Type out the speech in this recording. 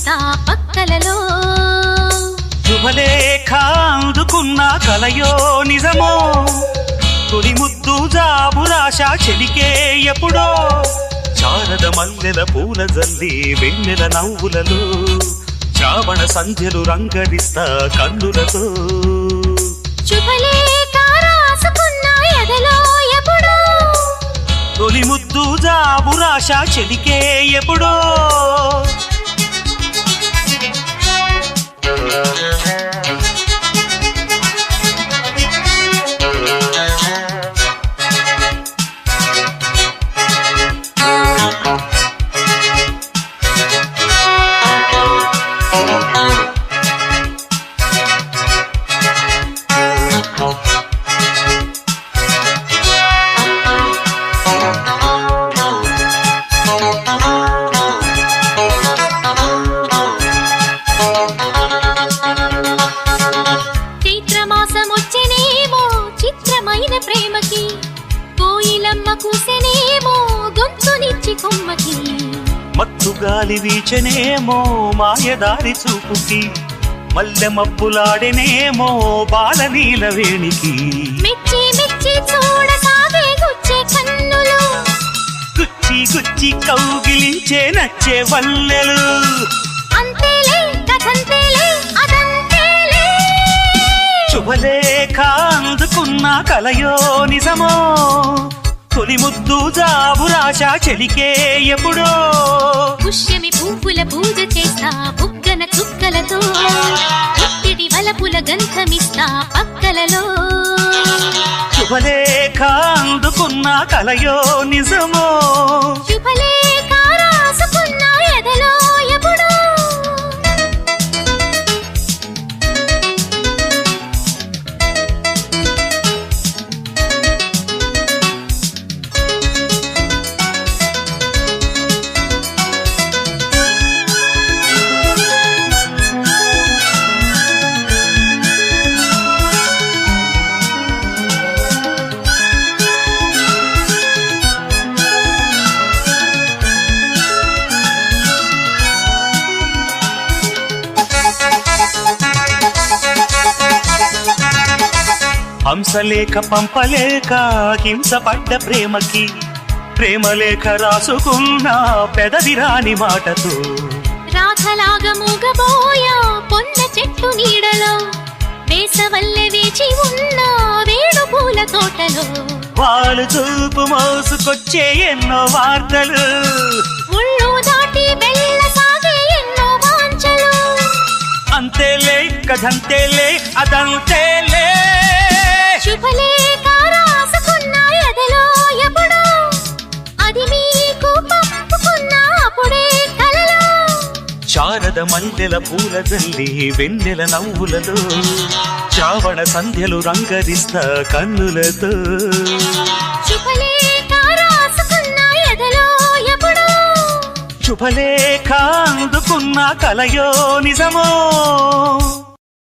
రంగరిస్తా పక్కలలో శుభలేఖ అందుకున్న కలయో నిజమో తొలి ముద్దు జాబు రాశ చెలికే ఎప్పుడో శారద మల్లెల పూల జల్లి వెన్నెల నవ్వులలో శ్రావణ సంధ్యలు రంగరిస్తా కన్నులతో శుభలేఖ రాసుకున్న ఎదలో ఎప్పుడో తొలి ముద్దు జాబు రాశ చెలికే ఎప్పుడో చైత్రమాసమొచ్చెనేమో చిత్రమైన ప్రేమకి కోయిలమ్మ కూసెనేమో గొంతునిచ్చి కొమ్మకి మత్తు గాలి వీచనేమో మాయదారి చూపుకి మల్లె మబ్బులాడెనేమో బాలనీల వేణికి మెచ్చి మెచ్చి చూడసాగే గుచ్చే కన్నులు గుచ్చి గుచ్చి కౌగిలించే నచ్చే వల్లెలు అంతేలే కథంతేలే అదంతేలే శుభలేఖ అందుకున్న కలయో నిజమో తొలి ముద్దు జాబు రాశ చెలికే ఎప్పుడో పుష్యమి పువ్వుల పూజ చేస్తా బుగ్గన చుక్కలతో పుట్టిడి వలపుల గంధమిస్తా పక్కలలో శుభలేఖ అందుకున్న కలయో నిజమో శుభలేఖ రాసుకున్న ఎదలో ఎప్పుడో హంసలేఖ పంపలేక హింసపడ్డ ప్రేమకి ప్రేమలేఖ రాసుకున్న పెదవిరాని మాటతో రాధలాగా మూగబోయా పొన్న చెట్టు నీడలో వేసవల్లె వేచి ఉన్న వేడు పూల తోటలో వాళ్ళు చూపు మోసుకొచ్చే ఎన్నో వార్తలు ముళ్ళు దాటి వెళ్ళసాగే ఎన్నో వాంఛలు అంతేలే కథంతేలే అదంతేలే శుభలేఖ రాసుకున్న ఎదలో ఎప్పుడో అది మీకు పంపుకున్న అప్పుడే కలలో శారద మల్లెల పూల జల్లి వెన్నెల నవ్వులలో శ్రావణ సంధ్యలు రంగరిస్తా కన్నులతో శుభలేఖ రాసుకున్న ఎదలో ఎప్పుడో శుభలేఖ అందుకున్న కలయో నిజమో